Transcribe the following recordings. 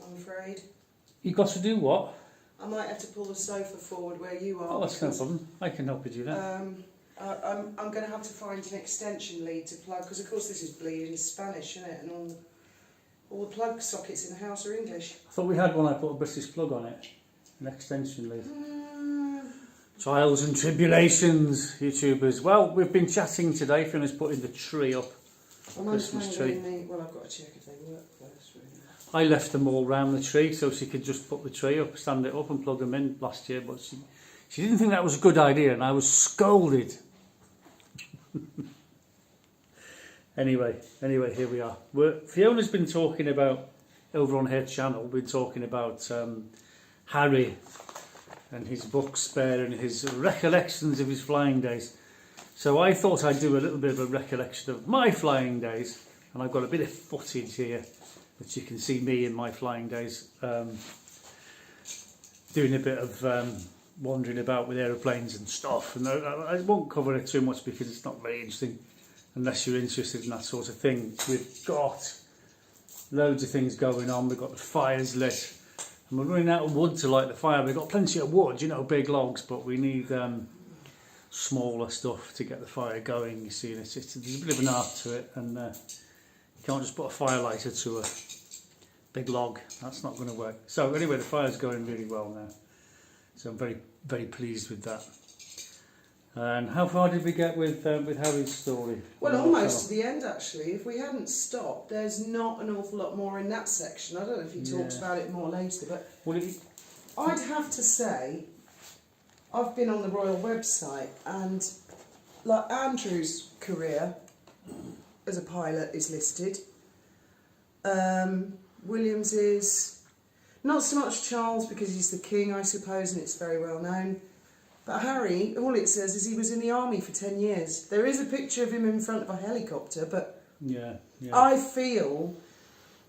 I'm afraid. You got to do what? I might have to pull the sofa forward where you are. Oh, that's no problem. I can help you do that. I'm going to have to find an extension lead to plug, because of course this is bleeding Spanish, isn't it? And all the plug sockets in the house are English. I thought we had one. I put a British plug on it, an extension lead. Trials and tribulations, YouTubers. Well, we've been chatting today. Fiona's putting the tree up, Christmas tree. Well, I've got to check if they work first. Really. I left them all round the tree so she could just put the tree up, stand it up, and plug them in last year. But she didn't think that was a good idea, and I was scolded. Anyway, here we are. Fiona's been talking about, over on her channel, been talking about Harry and his book Spare and his recollections of his flying days. So I thought I'd do a little bit of a recollection of my flying days, and I've got a bit of footage here that you can see me in my flying days, doing a bit of wandering about with aeroplanes and stuff. And I won't cover it too much because it's not very interesting unless you're interested in that sort of thing. We've got loads of things going on. We've got the fires lit, and we're running out of wood to light the fire. We've got plenty of wood, you know, big logs, but we need smaller stuff to get the fire going. You see, and there's a bit of an art to it, and you can't just put a fire lighter to a big log. That's not going to work. So anyway, the fire's going really well now, so I'm very, very pleased with that. And how far did we get with Harry's story? Well, almost to the end, actually. If we hadn't stopped, there's not an awful lot more in that section. I don't know if he talks about it more later, but I'd have to say, I've been on the Royal website, and like Andrew's career as a pilot is listed. Williams is not so much Charles, because he's the king, I suppose, and it's very well known. But Harry, all it says is he was in the army for 10 years. There is a picture of him in front of a helicopter, but I feel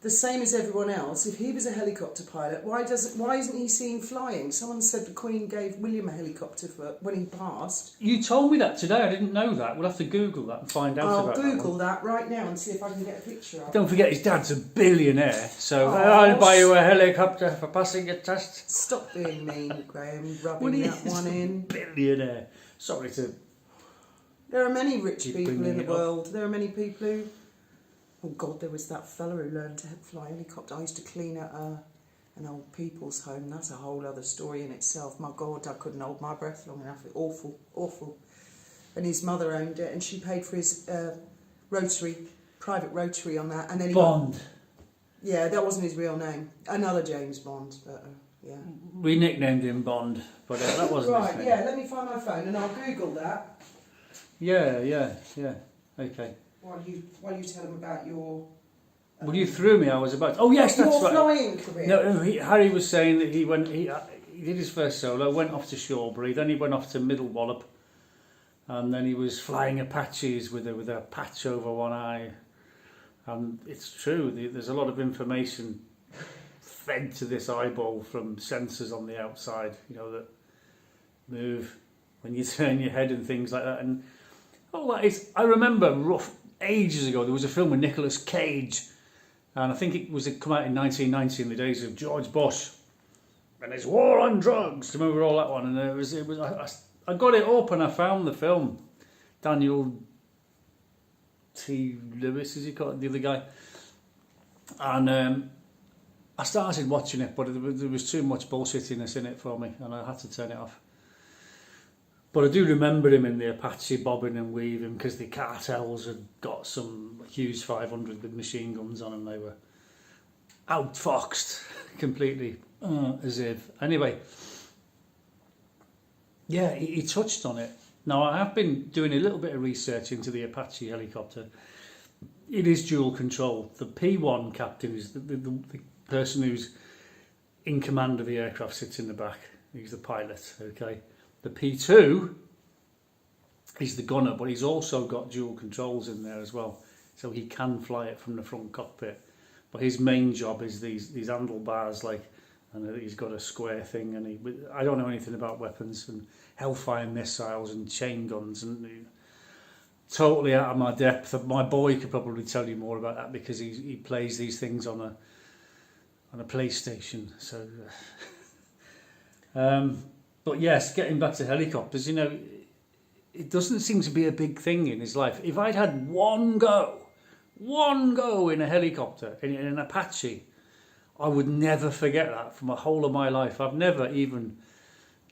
the same as everyone else. If he was a helicopter pilot, why isn't he seen flying? Someone said the Queen gave William a helicopter when he passed. You told me that today. I didn't know that. We'll have to Google that and find out about that. I'll Google that right now and see if I can get a picture of it. Don't forget his dad's a billionaire, so I'll buy you a helicopter for passing your test. Stop being mean, Graham, rubbing that one in. Billionaire. Sorry to... There are many rich people in the world. There are many people who... Oh God, there was that fella who learned to fly a helicopter. I used to clean at an old people's home. That's a whole other story in itself. My God, I couldn't hold my breath long enough. Awful, awful. And his mother owned it, and she paid for his private rotary on that. And then Bond. Yeah, that wasn't his real name. Another James Bond, but yeah. We nicknamed him Bond, but that wasn't his name. Right, yeah, let me find my phone and I'll Google that. Yeah, okay. While you tell them about your... Well, you threw me. I was about... Oh, yes, that's right. Your flying career. No, Harry was saying that he did his first solo, went off to Shawbury, then he went off to Middle Wallop, and then he was flying Apaches with a patch over one eye. And it's true, there's a lot of information fed to this eyeball from sensors on the outside, you know, that move when you turn your head and things like that. And all that is... I remember ages ago, there was a film with Nicolas Cage, and I think it come out in 1990 in the days of George Bush, and it's War on Drugs. Remember all that one? And I got it up and I found the film. Daniel T. Lewis, is he called, the other guy? And I started watching it, but there was too much bullshittiness in it for me, and I had to turn it off. But I do remember him in the Apache bobbing and weaving, because the cartels had got some Hughes 500 with machine guns on them. They were outfoxed completely, as if. Anyway, yeah, he touched on it. Now, I have been doing a little bit of research into the Apache helicopter. It is dual control. The P1 captain is the person who's in command of the aircraft, sits in the back. He's the pilot, okay? The P2 is the gunner, but he's also got dual controls in there as well, so he can fly it from the front cockpit. But his main job is these handlebars, and he's got a square thing, and I don't know anything about weapons and Hellfire missiles and chain guns, and totally out of my depth. My boy could probably tell you more about that, because he plays these things on and a PlayStation. So, but yes, getting back to helicopters, you know, it doesn't seem to be a big thing in his life. If I'd had one go in a helicopter, in an Apache, I would never forget that from the whole of my life. I've never even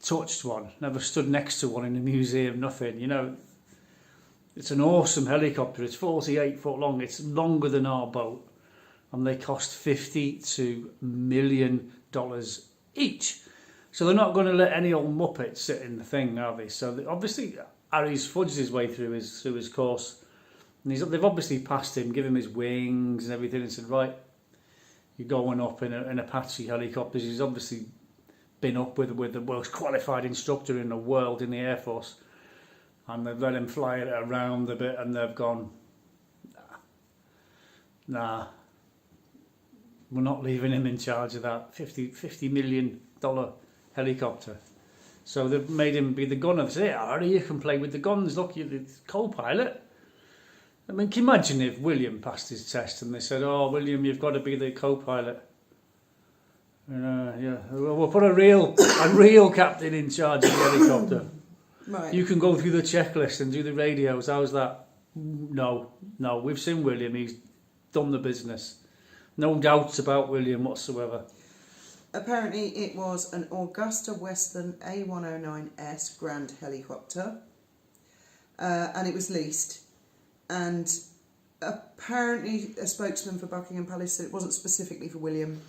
touched one, never stood next to one in a museum, nothing. You know, it's an awesome helicopter. It's 48 foot long. It's longer than our boat, and they cost $52 million each. So they're not going to let any old muppet sit in the thing, are they? So obviously Harry's fudged his way through his course, and they've obviously passed him, give him his wings and everything, and said, right, you're going up in an Apache helicopters. He's obviously been up with the most qualified instructor in the world in the Air Force, and they've let him fly it around a bit, and they've gone, nah, we're not leaving him in charge of that $50 million helicopter. So they've made him be the gunner. They say, hey, Harry, you can play with the guns, look, you're the co-pilot. I mean, can you imagine if William passed his test and they said, oh, William, you've got to be the co-pilot. Yeah, we'll put a real captain in charge of the helicopter. Right. You can go through the checklist and do the radios. How's that? No, we've seen William. He's done the business. No doubts about William whatsoever. Apparently it was an Augusta Western A109S Grand helicopter, and it was leased. And apparently a spokesman for Buckingham Palace said it wasn't specifically for William,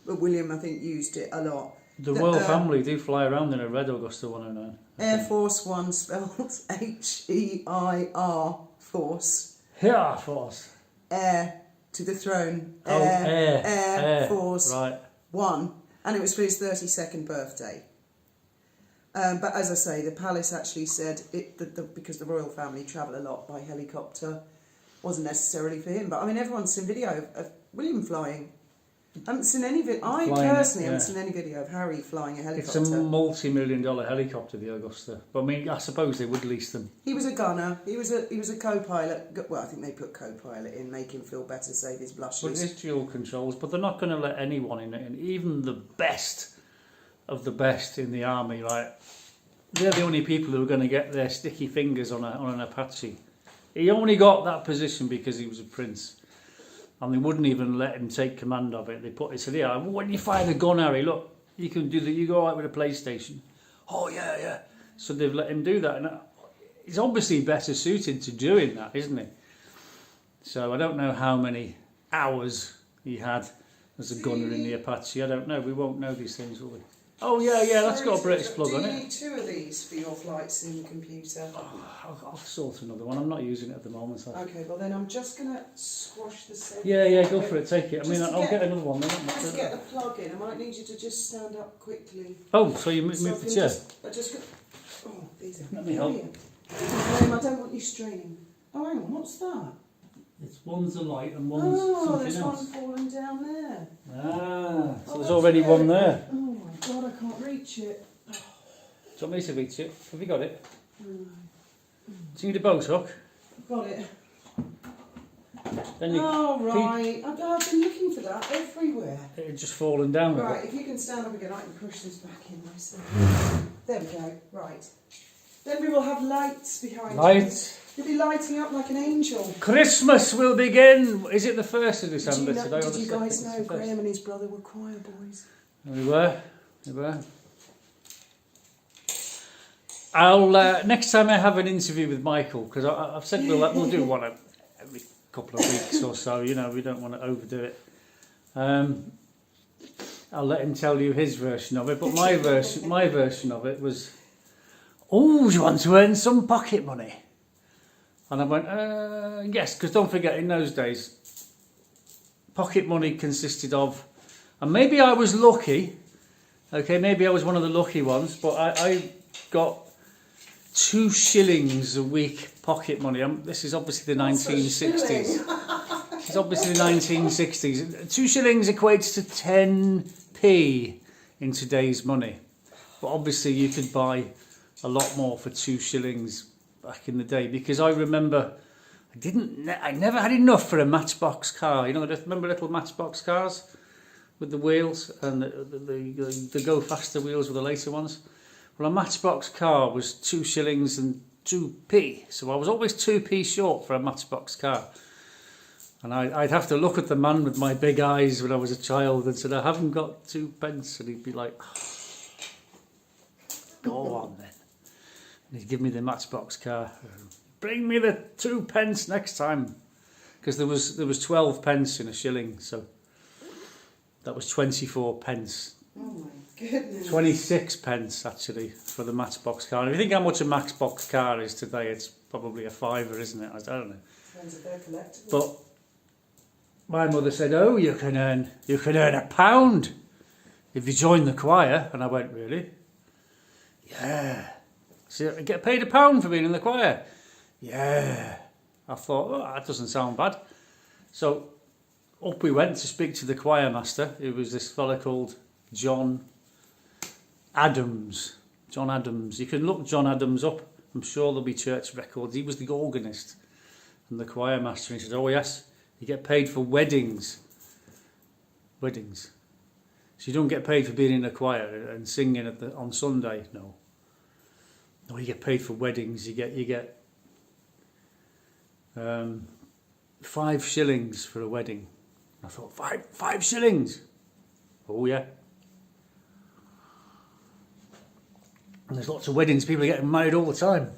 but William, I think, used it a lot. The royal family do fly around in a red Augusta 109. Air Force One, spelled H-E-I-R, Force. Air Force. Air to the throne. Air Force right. One. And it was for his 32nd birthday. But as I say, the palace actually said because the royal family travel a lot by helicopter, wasn't necessarily for him. But I mean, everyone's seen video of William flying. I haven't seen any video. I personally haven't seen any video of Harry flying a helicopter. It's a multi-million-dollar helicopter, the Augusta. But I mean, I suppose they would lease them. He was a gunner. He was a co-pilot. Well, I think they put co-pilot in, make him feel better, save his blushes. But it's dual controls. But they're not going to let anyone in it. And even the best of the best in the army, right? They're the only people who are going to get their sticky fingers on an Apache. He only got that position because he was a prince. And they wouldn't even let him take command of it. They said, yeah, when you fire the gun, Harry, look, you can do that. You go out with a PlayStation. Oh, yeah. So they've let him do that. And he's obviously better suited to doing that, isn't he? So I don't know how many hours he had as a gunner in the Apache. I don't know. We won't know these things, will we? Oh, yeah, that's got a British plug on it. Do you need two of these for your flights in the computer? Oh, I'll sort another one. I'm not using it at the moment. So. Okay, well then I'm just going to squash the set. Yeah, go for it. Take it. I mean, I'll get another one. Just to get the plug in, I might need you to just stand up quickly. Oh, so you move the chair? Oh, these are Let me help. I don't want you straining. Oh, hang on, what's that? One's a light and one's something there's else. one falling down there. So there's already one there. Oh my God, I can't reach it. Do you want me to reach it? Have you got it? Do you need a boat hook? I've got it. Then you right. I've been looking for that everywhere. It had just fallen down. Right, if you can stand up again, I can push this back in myself. There we go. Right. Then we will have lights behind you. You'll be lighting up like an angel. Christmas will begin. Is it the 1st of December today? Did you guys know Graham and his brother were choir boys? We were. I'll next time I have an interview with Michael, because I've said we'll do one every couple of weeks or so. You know, we don't want to overdo it. I'll let him tell you his version of it, but my version of it was, oh, do you want to earn some pocket money? And I went, yes, because don't forget, in those days, pocket money consisted of, and maybe I was lucky, okay, maybe I was one of the lucky ones, but I got 2 shillings a week pocket money. This is obviously the 1960s. This is obviously the 1960s. 2 shillings equates to 10p in today's money. But obviously you could buy a lot more for 2 shillings back in the day, because I remember I never had enough for a Matchbox car. You know, remember little Matchbox cars? with the wheels, and the go faster wheels were the later ones. Well, a Matchbox car was 2 shillings and 2p, so I was always 2p short for a Matchbox car. And I'd have to look at the man with my big eyes when I was a child and said, I haven't got 2 pence. And he'd be like, oh, go on then. And he'd give me the Matchbox car. Bring me the 2 pence next time. Because there was 12 pence in a shilling, so that was 24 pence. Oh my goodness. 26 pence actually for the Matchbox car. And if you think how much a Matchbox car is today, it's probably a fiver, isn't it? I don't know. Depends if they're collectible. But my mother said, "Oh, you can earn £1 if you join the choir." And I went, "Really?" "Yeah." So I get paid £1 for being in the choir. "Yeah." I thought, "Oh, that doesn't sound bad." So up we went to speak to the choir master. It was this fella called John Adams. John Adams. You can look John Adams up. I'm sure there'll be church records. He was the organist and the choir master. And he said, "Oh yes, you get paid for weddings." Weddings. So you don't get paid for being in a choir and singing on Sunday. No. No, you get paid for weddings. You get 5 shillings for a wedding. I thought, five shillings? Oh yeah. And there's lots of weddings, people are getting married all the time.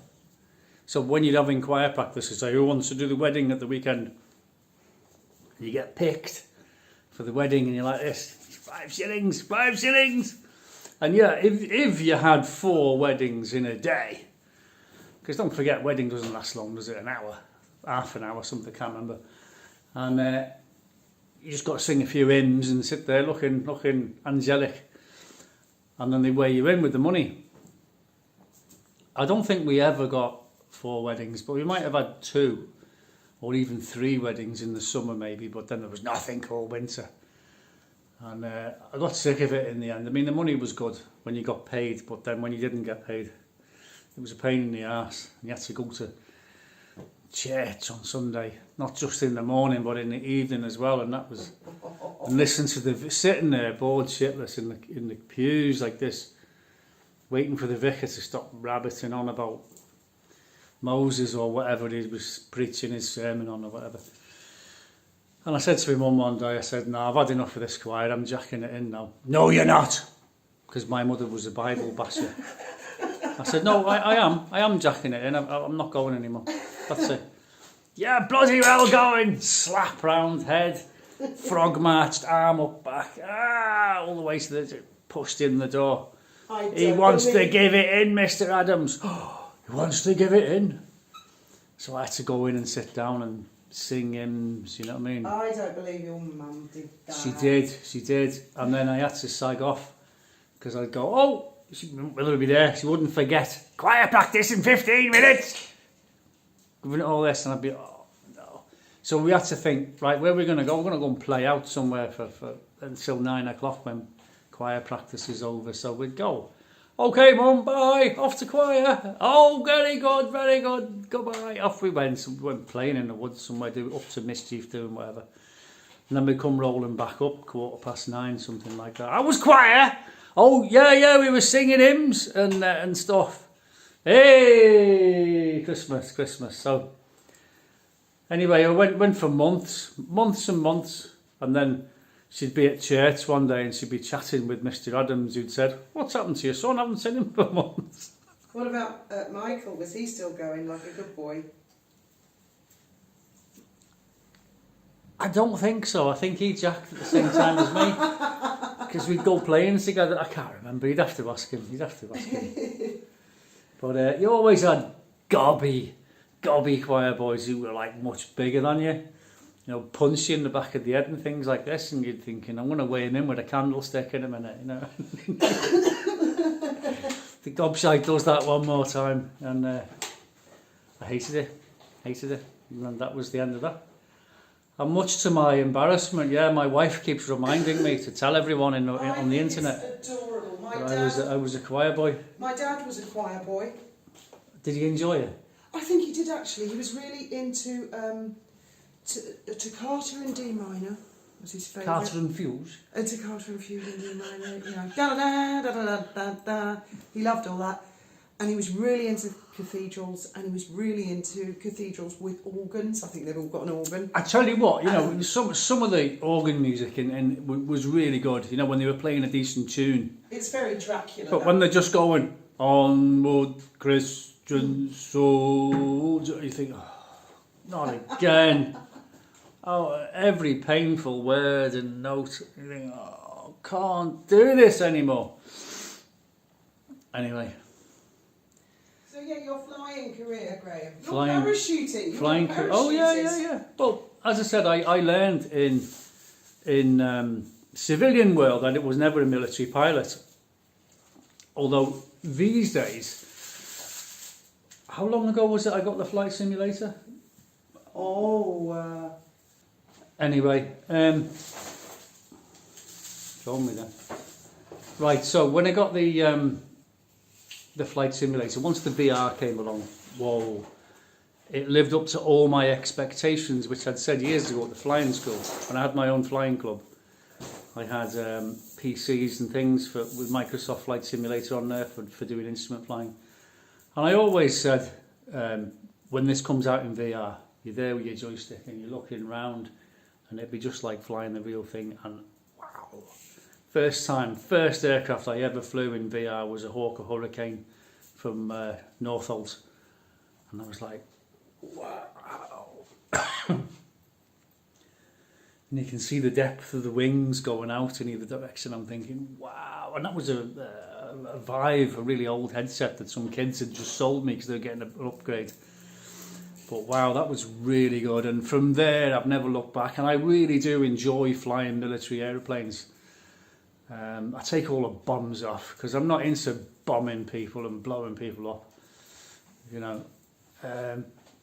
So when you're having choir practice, you say, who wants to do the wedding at the weekend? You get picked for the wedding and you're like this, 5 shillings, 5 shillings. And yeah, if you had 4 weddings in a day, because don't forget, wedding doesn't last long, does it? An hour, half an hour, something, I can't remember. And you just got to sing a few hymns and sit there looking angelic. And then they weigh you in with the money. I don't think we ever got 4 weddings, but we might have had 2 or even 3 weddings in the summer maybe, but then there was nothing called winter. And I got sick of it in the end. I mean, the money was good when you got paid, but then when you didn't get paid, it was a pain in the arse. You had to go to church on Sunday, not just in the morning, but in the evening as well. And that was, and listen to sitting there bored shitless in the pews like this, waiting for the vicar to stop rabbiting on about Moses or whatever he was preaching his sermon on or whatever. And I said to my mum one day, I said, "No, I've had enough of this choir, I'm jacking it in now." "No, you're not," because my mother was a Bible basher. I said, "No, I am jacking it in, I'm not going anymore. That's it." "Yeah, bloody well going." Slap round head, frog marched, arm up back, all the way to the, pushed in the door. "He wants to give it in, Mr. Adams." "Oh, he wants to give it in." So I had to go in and sit down and sing hymns, you know what I mean? I don't believe your mum did that. She did. And then I had to sag off because I'd go, "Oh, she will be there." She wouldn't forget. "Choir practice in 15 minutes. Giving it all this, and I'd be, "Oh no." So we had to think, right, where are we going to go? We're going to go and play out somewhere for until 9 o'clock when choir practice is over. So we'd go, "Okay, Mum, bye, off to choir." "Oh, very good, goodbye." Off we went. So we went playing in the woods somewhere, up to mischief, doing whatever. And then we come rolling back up, 9:15, something like that. "I was choir." "Oh, yeah, we were singing hymns and stuff." Hey, Christmas. So anyway, I went for months and months, and then she'd be at church one day and she'd be chatting with Mr. Adams, who'd said, "What's happened to your son? I haven't seen him for months." What about Michael? Was he still going like a good boy? I don't think so. I think he jacked at the same time as me. Because we'd go playing together. I can't remember. You'd have to ask him. But you always had gobby choir boys who were like much bigger than you. You know, punch you in the back of the head and things like this, and you'd thinking, "I'm going to weigh him in with a candlestick in a minute," you know. The gobshite does that one more time, and I hated it, and that was the end of that. And much to my embarrassment, my wife keeps reminding me to tell everyone on the internet. It's adorable. I was a choir boy. My dad was a choir boy. Did he enjoy it? I think he did actually. He was really into toccata in D minor. was his favourite. Carter and Fuse. It's a Carter and Fuse Indian Railway, you know. Da da da da da da. He loved all that. And he was really into cathedrals, and he was really into cathedrals with organs. I think they've all got an organ. I tell you what, you know, some of the organ music was really good. You know, when they were playing a decent tune. It's very Dracula. But when they're just going onward, Christian soldier, you think, oh, not again. Oh, every painful word and note. You think, oh, can't do this anymore. Anyway. So yeah, your flying career, Graham. Flying, You're parachuting. Flying career. Oh yeah. Well, as I said, I learned in civilian world that it was never a military pilot. Although these days, how long ago was it I got the flight simulator? Anyway, show me then. Right, so when I got the flight simulator, once the VR came along, whoa, it lived up to all my expectations, which I'd said years ago at the flying school. When I had my own flying club, I had PCs and things with Microsoft Flight Simulator on there for doing instrument flying. And I always said, when this comes out in VR, you're there with your joystick and you're looking round, and it'd be just like flying the real thing. And wow, first aircraft I ever flew in VR was a Hawker Hurricane from Northolt, and I was like, wow. And you can see the depth of the wings going out in either direction. I'm thinking, wow. And that was a Vive, a really old headset that some kids had just sold me because they were getting an upgrade. But wow, that was really good. And from there, I've never looked back. And I really do enjoy flying military aeroplanes. I take all the bombs off because I'm not into bombing people and blowing people up, you know.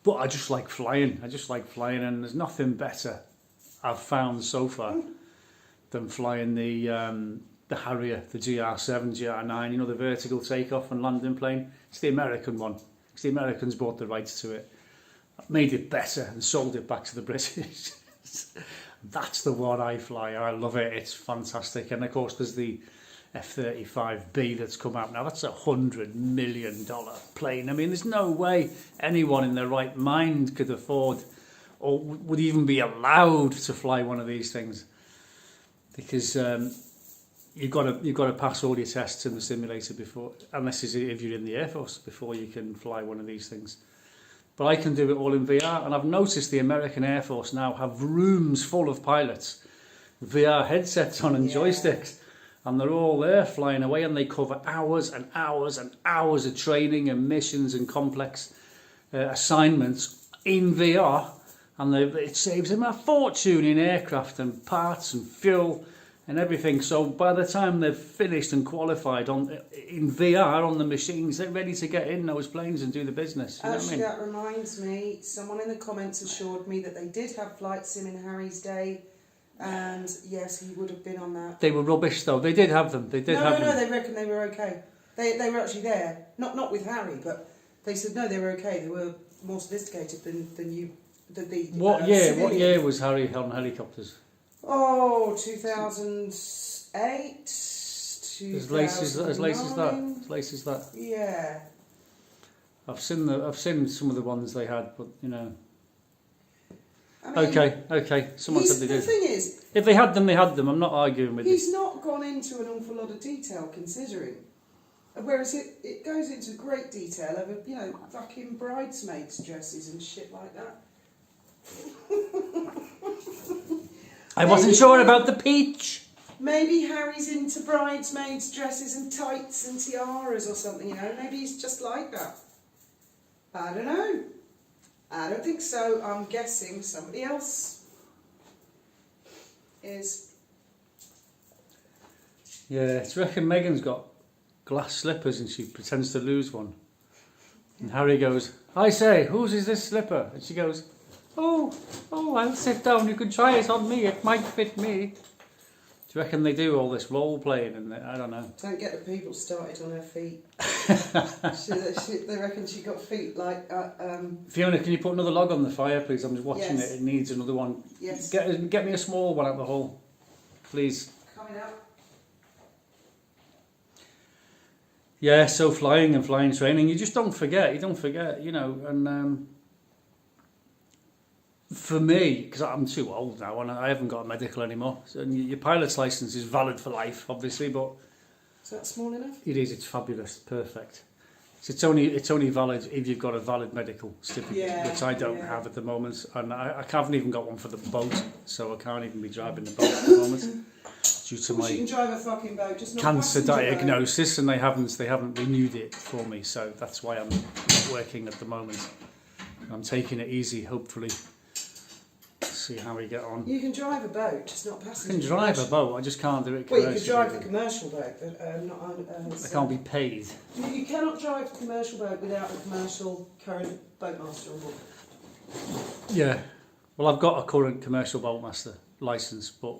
But I just like flying. And there's nothing better I've found so far than flying the Harrier, the GR7, GR9, you know, the vertical takeoff and landing plane. It's the American one. It's the Americans bought the rights to it, made it better and sold it back to the British. That's the one I fly. I love it. It's fantastic. And of course there's the F-35B that's come out now. That's $100 million plane. I mean, there's no way anyone in their right mind could afford or would even be allowed to fly one of these things, because you've got to pass all your tests in the simulator before, unless if you're in the Air Force, before you can fly one of these things. But I can do it all in VR, and I've noticed the American Air Force now have rooms full of pilots, VR headsets on and joysticks, and they're all there flying away, and they cover hours and hours and hours of training and missions and complex assignments in VR, and it saves them a fortune in aircraft and parts and fuel and everything. So by the time they've finished and qualified in VR on the machines, they're ready to get in those planes and do the business. You know what I mean? That reminds me, someone in the comments assured me that they did have flight sim in Harry's day, and yes, he would have been on that. They were rubbish though. They did have them. They did have them. No, they reckon they were okay. They were actually there. Not with Harry, but they said no, they were okay. They were more sophisticated than you. What year was Harry on helicopters? Oh, 2008. As late as that. Yeah. I've seen some of the ones they had, but you know. I mean, okay. Someone said they did. The thing is, if they had them, they had them. I'm not arguing with you. He's not gone into an awful lot of detail, considering. Whereas it goes into great detail over, you know, fucking bridesmaids' dresses and shit like that. I wasn't sure about the peach. Maybe Harry's into bridesmaids' dresses and tights and tiaras or something, you know. Maybe he's just like that. I don't know. I don't think so. I'm guessing somebody else is. Yeah, I reckon Megan's got glass slippers and she pretends to lose one. And Harry goes, I say, whose is this slipper? And she goes, Oh, I'll sit down. You can try it on me. It might fit me. Do you reckon they do all this role playing? And I don't know. Don't get the people started on their feet. They reckon she got feet like... Fiona, can you put another log on the fire, please? I'm just watching Yes. it. It needs another one. Yes. Get me a small one out the hole, please. Coming out. Yeah, so flying and flying training, you just don't forget. You don't forget, you know. And for me, because I'm too old now and I haven't got a medical anymore, so, and your pilot's license is valid for life, obviously, but... Is that small enough? It is, it's fabulous, perfect. So it's only valid if you've got a valid medical certificate, which I don't have at the moment, and I haven't even got one for the boat, so I can't even be driving the boat at the moment due to my you can drive a fucking boat, just not cancer passenger boat. diagnosis, and they haven't renewed it for me, so that's why I'm not working at the moment. I'm taking it easy, hopefully. See how we get on. You can drive a boat, just not I passenger. can drive a boat, I just can't do it Well, commercially. you can drive the commercial boat, but not on... I can't be paid. You cannot drive a commercial boat without a commercial current boatmaster on board. Yeah, well, I've got a current commercial boatmaster licence, but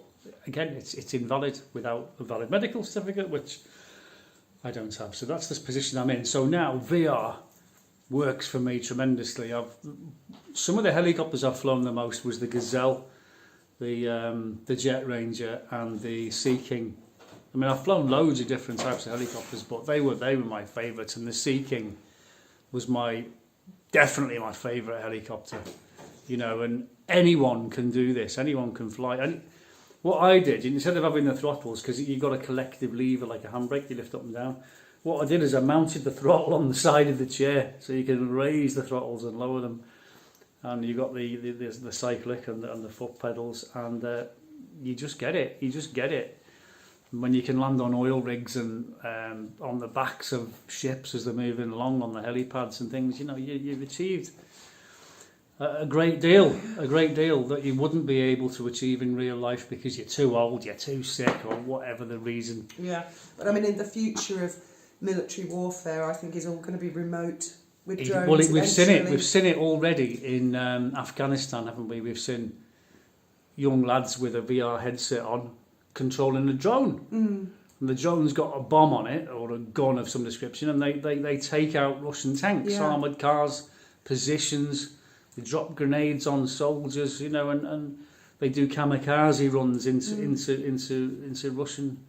again, it's invalid without a valid medical certificate, which I don't have. So that's the position I'm in. So now VR works for me tremendously. Some of the helicopters I've flown the most was the Gazelle, the Jet Ranger, and the Sea King. I mean, I've flown loads of different types of helicopters, but they were my favourites, and the Sea King was definitely my favourite helicopter. You know, and anyone can do this. Anyone can fly. And what I did, instead of having the throttles, because you've got a collective lever like a handbrake, you lift up and down. What I did is I mounted the throttle on the side of the chair, so you can raise the throttles and lower them. And you've got the cyclic and the foot pedals, and you just get it. You just get it. And when you can land on oil rigs and on the backs of ships as they're moving along on the helipads and things, you know, you've achieved a great deal that you wouldn't be able to achieve in real life because you're too old, you're too sick, or whatever the reason. Yeah, but I mean, in the future of military warfare, I think is all going to be remote with drones. Well, we've seen it. We've seen it already in Afghanistan, haven't we? We've seen young lads with a VR headset on controlling a drone. Mm. And the drone's got a bomb on it or a gun of some description, and they take out Russian tanks, armoured cars, positions. They drop grenades on soldiers, you know, and they do kamikaze runs into Russian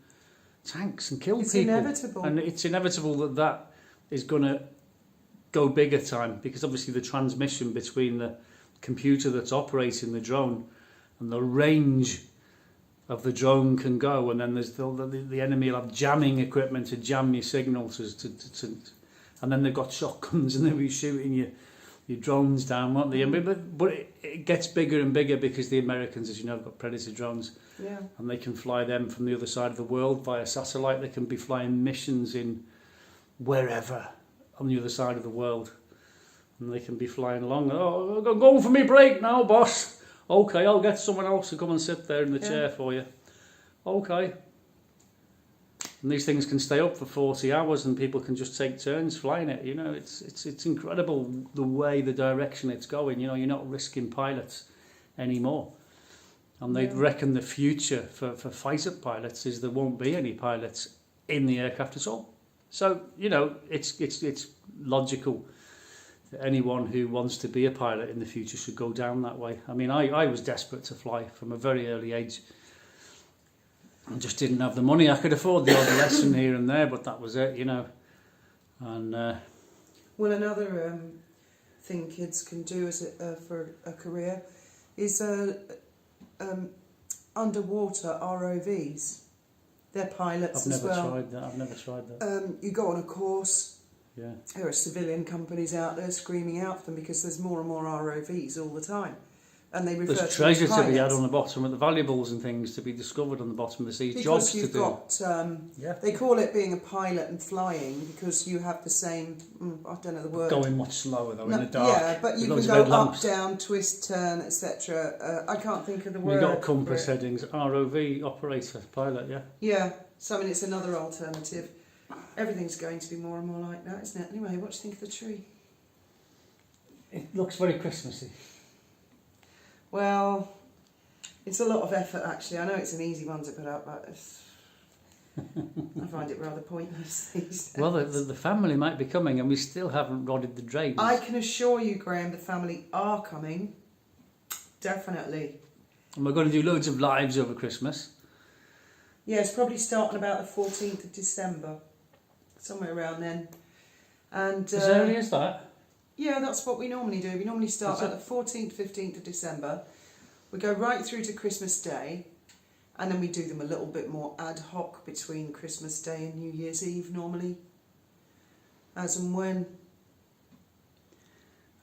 tanks and kill people. It's inevitable. And it's inevitable that is going to go bigger time, because obviously the transmission between the computer that's operating the drone and the range of the drone can go, and then there's the enemy will have jamming equipment to jam your signals, and then they've got shotguns and they'll be shooting your drones down, won't they? But it gets bigger and bigger because the Americans, as you know, have got Predator drones, and they can fly them from the other side of the world via satellite. They can be flying missions in wherever on the other side of the world, and they can be flying along. Oh, I'm going for me break now, boss. Okay, I'll get someone else to come and sit there in the chair for you. Okay. And these things can stay up for 40 hours and people can just take turns flying it. You know, it's incredible the way, the direction it's going. You know, you're not risking pilots anymore. And they reckon the future for fighter pilots is there won't be any pilots in the aircraft at all. So, you know, it's logical that anyone who wants to be a pilot in the future should go down that way. I mean, I was desperate to fly from a very early age. I just didn't have the money. I could afford the odd lesson here and there, but that was it, you know. And well, another thing kids can do for a career is underwater ROVs. They're pilots as well. I've never tried that. You go on a course. Yeah. There are civilian companies out there screaming out for them because there's more and more ROVs all the time. And they refer There's to treasure pilots. to be had on the bottom of the valuables and things to be discovered on the bottom of the sea. Because Jobs to you've do. got, they call it being a pilot and flying because you have the same, I don't know the word. Going much slower though in the dark. Yeah, but you can go up, down, twist, turn, etc. I can't think of the word. You've got compass headings, ROV, operator, pilot, yeah? Yeah, so I mean it's another alternative. Everything's going to be more and more like that, isn't it? Anyway, what do you think of the tree? It looks very Christmassy. Well, it's a lot of effort actually. I know it's an easy one to put up, but I find it rather pointless these days. Well, the family might be coming, and we still haven't rodded the drapes. I can assure you, Graham, the family are coming. Definitely. And we're going to do loads of lives over Christmas. Yeah, it's probably starting about the 14th of December. Somewhere around then. And As early as that? yeah, that's what we normally do. We normally start Is about the 14th, 15th of December. We go right through to Christmas Day. And then we do them a little bit more ad hoc between Christmas Day and New Year's Eve normally. As and when.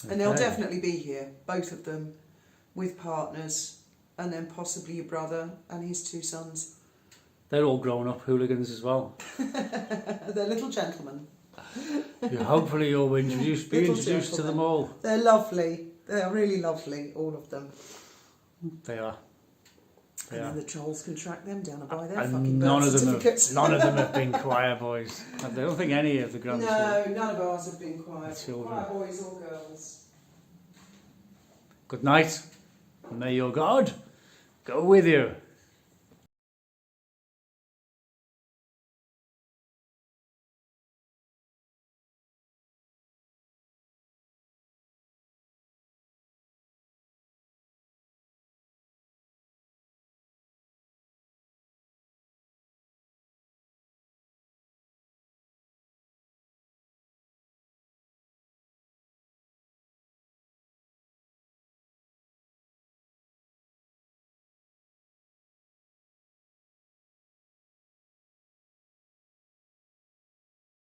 And they'll Okay. definitely be here, both of them, with partners, and then possibly your brother and his 2 sons. They're all grown-up hooligans as well. They're little gentlemen. Hopefully you'll be introduced Little to gentlemen. them all. They're lovely. They're really lovely, all of them. They are. They And are. then the trolls can track them down and buy their And fucking none birth of them certificates. have been choir boys. I don't think any of the No, grandchildren. none of ours have been choir Children. boys or girls. Good night. And may your God go with you.